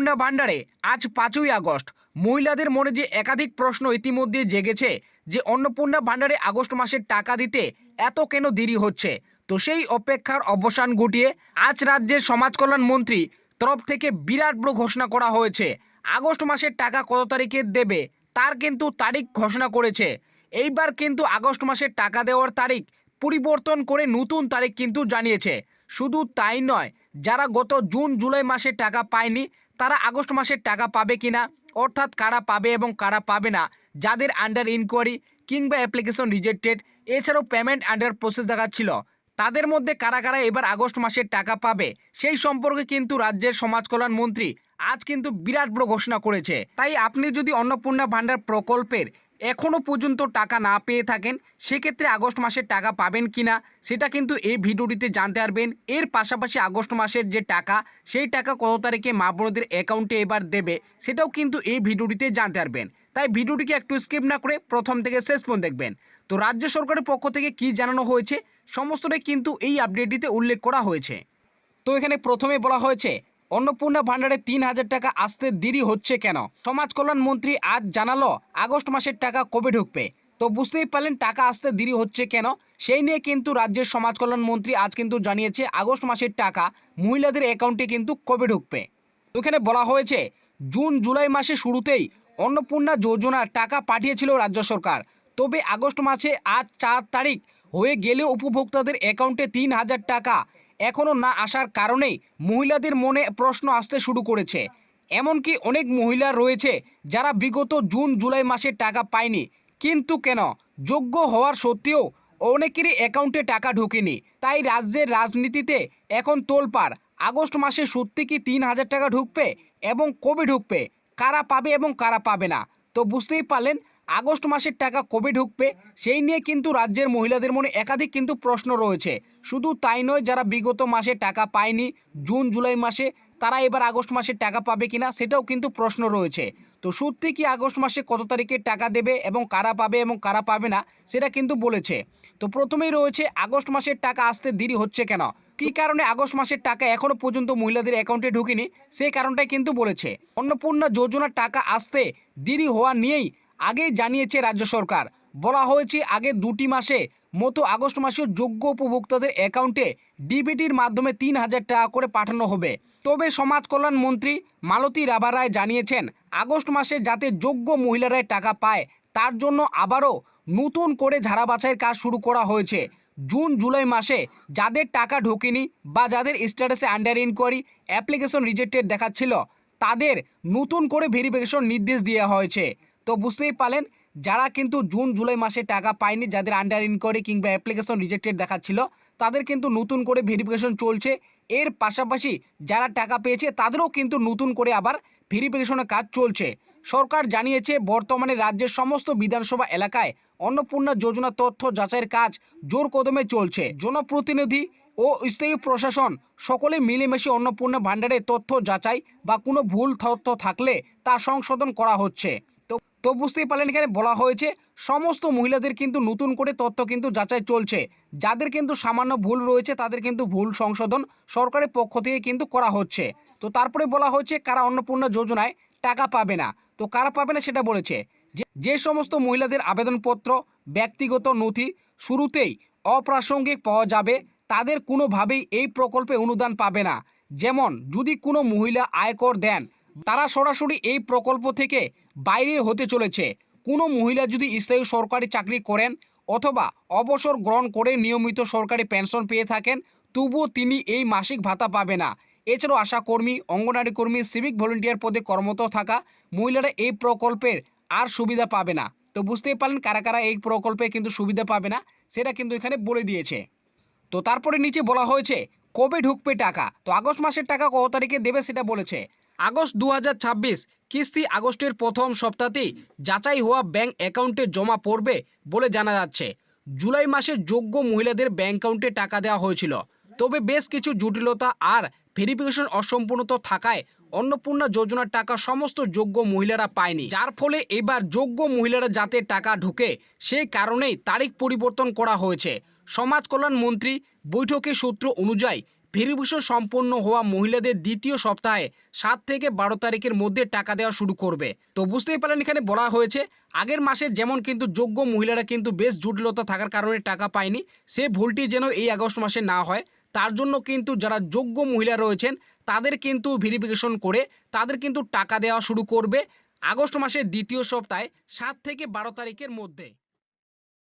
অন্নপূর্ণা ভান্ডারে আজ 5ই আগস্ট মহিলাদের মনে যে একাধিক প্রশ্ন ইতিমধ্যে জেগেছে যে অন্নপূর্ণা ভান্ডারে আগস্ট মাসের টাকা দিতে এত কেন দেরি হচ্ছে। তো সেই অপেক্ষার অবসান ঘটিয়ে আজ রাজ্যের সমাজ কল্যাণ মন্ত্রী তরফ থেকে বিরাট বড় ঘোষণা করা হয়েছে। আগস্ট মাসের টাকা কত তারিখে দেবে তার কিন্তু তারিখ ঘোষণা করেছে। এইবার কিন্তু আগস্ট মাসের টাকা দেওয়ার তারিখ পরিবর্তন করে নতুন তারিখ কিন্তু জানিয়েছে। শুধু তাই নয়, যারা গত জুন জুলাই মাসে টাকা পায়নি তারা আগস্ট মাসের টাকা পাবে কিনা, অর্থাৎ কারা পাবে এবং কারা পাবে না, যাদের আন্ডার ইনকোয়ারি কিংবা অ্যাপ্লিকেশন রিজেক্টেড, এছাড়াও পেমেন্ট আন্ডার প্রসেস দেখাচ্ছিল, তাদের মধ্যে কারা কারা এবার আগস্ট মাসের টাকা পাবে সেই সম্পর্কে কিন্তু রাজ্যের সমাজ কল্যাণ মন্ত্রী আজ কিন্তু বিরাট বড় ঘোষণা করেছে। তাই আপনি যদি অন্নপূর্ণা ভান্ডার প্রকল্পের এখনো পর্যন্ত টাকা না পেয়ে থাকেন সেক্ষেত্রে আগস্ট মাসের টাকা পাবেন কিনা সেটা কিন্তু এই ভিডিওটিতে জানতে পারবেন। এর পাশাপাশি আগস্ট মাসের যে টাকা সেই টাকা কত তারিখে মা বোনদের অ্যাকাউন্টে এবার দেবে সেটাও কিন্তু এই ভিডিওটিতে জানতে পারবেন। তাই ভিডিওটিকে একটু স্কিপ না করে প্রথম থেকে শেষ পর্যন্ত দেখবেন। তো রাজ্য সরকারের পক্ষ থেকে কি জানানো হয়েছে সমস্তটাই কিন্তু এই আপডেটটিতে উল্লেখ করা হয়েছে। তো এখানে প্রথমে বলা হয়েছে অন্নপূর্ণা ভান্ডারে 3,000 টাকা আসতে দেরি হচ্ছে কেন। সমাজ কল্যাণ মন্ত্রী আজ জানালো আগস্ট মাসের টাকা কবে ঢুকবে। তো বুঝতেই পারলেন টাকা আসতে দেরি হচ্ছে কেন, সেই নিয়ে কিন্তু রাজ্যের সমাজ কল্যাণ মন্ত্রী আজ কিন্তু জানিয়েছে আগস্ট মাসের টাকা মহিলাদের অ্যাকাউন্টে কিন্তু কবে ঢুকবে। তো এখানে বলা হয়েছে জুন জুলাই মাসে শুরুতেই অন্নপূর্ণা যোজনার টাকা পাঠিয়েছিল রাজ্য সরকার, তবে আগস্ট মাসে আজ 4 তারিখ হয়ে গেলেও উপভোক্তাদের অ্যাকাউন্টে 3,000 টাকা এখনও না আসার কারণেই মহিলাদের মনে প্রশ্ন আসতে শুরু করেছে। এমনকি অনেক মহিলা রয়েছে যারা বিগত জুন জুলাই মাসে টাকা পায়নি, কিন্তু কেন যোগ্য হওয়ার সত্ত্বেও অনেকেরই অ্যাকাউন্টে টাকা ঢোকেনি। তাই রাজ্যের রাজনীতিতে এখন তোলপাড় আগস্ট মাসে সত্যি কি 3,000 টাকা ঢুকবে এবং কবে ঢুকবে, কারা পাবে এবং কারা পাবে না। তো বুঝতেই পারলেন আগস্ট মাসের টাকা কবে ঢুকবে সেই নিয়ে কিন্তু রাজ্যের মহিলাদের মনে একাধিক কিন্তু প্রশ্ন রয়েছে। শুধু তাই নয়, যারা বিগত মাসে টাকা পায়নি জুন জুলাই মাসে তারা এবার আগস্ট মাসে টাকা পাবে কিনা সেটাও কিন্তু প্রশ্ন রয়েছে। তো সত্যি কি আগস্ট মাসে কত তারিখে টাকা দেবে এবং কারা পাবে এবং কারা পাবে না সেটা কিন্তু বলেছে। তো প্রথমেই রয়েছে আগস্ট মাসের টাকা আসতে দেরি হচ্ছে কেন, কী কারণে আগস্ট মাসের টাকা এখনো পর্যন্ত মহিলাদের অ্যাকাউন্টে ঢুকেনি সেই কারণটাই কিন্তু বলেছে। অন্নপূর্ণা যোজনার টাকা আসতে দেরি হওয়া নিয়েই আগেই জানিয়েছে রাজ্য সরকার। বলা হয়েছে আগে 2টি মাসে মতো আগস্ট মাসেও যোগ্য উপভোক্তাদের অ্যাকাউন্টে ডিবিটির মাধ্যমে 3,000 টাকা করে পাঠানো হবে। তবে সমাজ কল্যাণ মন্ত্রী মালতী রাভা রায় জানিয়েছেন আগস্ট মাসে যাতে যোগ্য মহিলারাই টাকা পায় তার জন্য আবারও নতুন করে ঝাড়া বাছাইয়ের কাজ শুরু করা হয়েছে। জুন জুলাই মাসে যাদের টাকা ঢোকেনি বা যাদের স্ট্যাটাসে আন্ডার ইনকোয়ারি অ্যাপ্লিকেশন রিজেক্টেড দেখাচ্ছিল তাদের নতুন করে ভেরিফিকেশন নির্দেশ দেওয়া হয়েছে। তো বুঝতেই পারলেন যারা কিন্তু জুন জুলাই মাসে টাকা পায়নি, যাদের আন্ডার ইনকোয়ারি কিংবা অ্যাপ্লিকেশন রিজেক্টেড দেখাচ্ছিল তাদের কিন্তু নতুন করে ভেরিফিকেশন চলছে। এর পাশাপাশি যারা টাকা পেয়েছে তাদেরও কিন্তু নতুন করে আবার ভেরিফিকেশনের কাজ চলছে। সরকার জানিয়েছে বর্তমানে রাজ্যের সমস্ত বিধানসভা এলাকায় অন্নপূর্ণা যোজনা তথ্য যাচাইয়ের কাজ জোর কদমে চলছে। জনপ্রতিনিধি ও স্থায়ী প্রশাসন সকলে মিলেমিশে অন্নপূর্ণা ভান্ডারে তথ্য যাচাই বা কোনো ভুল তথ্য থাকলে তা সংশোধন করা হচ্ছে। তো বুঝতেই পারলেন এখানে বলা হয়েছে সমস্ত মহিলাদের কিন্তু নতুন করে তথ্য কিন্তু যাচাই চলছে। যাদের কিন্তু সামান্য ভুল রয়েছে তাদের কিন্তু ভুল সংশোধন সরকারের পক্ষ থেকে কিন্তু করা হচ্ছে। তো তারপরে বলা হয়েছে কারা অন্নপূর্ণা যোজনায় টাকা পাবে না। তো কারা পাবে না সেটা বলেছে যে সমস্ত মহিলাদের আবেদনপত্র ব্যক্তিগত নথি শুরুতেই অপ্রাসঙ্গিক পাওয়া যাবে তাদের কোনোভাবেই এই প্রকল্পে অনুদান পাবে না। যেমন যদি কোনো মহিলা আয়কর দেন তারা সরাসরি এই প্রকল্প থেকে বাইরে হতে চলেছে। কোনো মহিলা যদি স্থায়ী সরকারি চাকরি করেন অথবা অবসর গ্রহণ করে নিয়মিত সরকারি পেনশন পেয়ে থাকেন তবুও তিনি এই মাসিক ভাতা পাবে না। এছাড়াও আশাকর্মী, অঙ্গনারী কর্মী, সিভিক ভলেন্টিয়ার পদে কর্মরত থাকা মহিলারা এই প্রকল্পের আর সুবিধা পাবে না। তো বুঝতেই পারলেন কারা কারা এই প্রকল্পে কিন্তু সুবিধা পাবে না সেটা কিন্তু এখানে বলে দিয়েছে। তো তারপরে নিচে বলা হয়েছে কবে ঢুকবে টাকা। তো আগস্ট মাসের টাকা কত তারিখে দেবে সেটা বলেছে। আগস্ট 2026 কিস্তি আগস্টের প্রথম সপ্তাহতেই যাচাই হওয়া ব্যাংক অ্যাকাউন্টে জমা পড়বে বলে জানা যাচ্ছে। জুলাই মাসে যোগ্য মহিলাদের ব্যাংক অ্যাকাউন্টে টাকা দেওয়া হয়েছিল, তবে বেশ কিছু জটিলতা আর ভেরিফিকেশন অসম্পূর্ণতা থাকায় অন্নপূর্ণা যোজনার টাকা সমস্ত যোগ্য মহিলারা পায়নি, যার ফলে এবার যোগ্য মহিলারা যাতে টাকা ঢোকে সেই কারণেই তারিখ পরিবর্তন করা হয়েছে। সমাজ কল্যাণ মন্ত্রী বৈঠকের সূত্র অনুযায়ী ভেরিফিকেশন সম্পন্ন হওয়া মহিলাদের দ্বিতীয় সপ্তাহে 7 থেকে 12 তারিখের মধ্যে টাকা দেওয়া শুরু করবে। তো বুঝতেই পারলেন এখানে বলা হয়েছে আগের মাসে যেমন কিন্তু যোগ্য মহিলারা কিন্তু বেশ জটিলতা থাকার কারণে টাকা পায়নি, সে ভুলটি যেন এই আগস্ট মাসে না হয় তার জন্য কিন্তু যারা যোগ্য মহিলা রয়েছেন তাদের কিন্তু ভেরিফিকেশন করে তাদের কিন্তু টাকা দেওয়া শুরু করবে আগস্ট মাসের দ্বিতীয় সপ্তাহে 7 থেকে 12 তারিখের মধ্যে।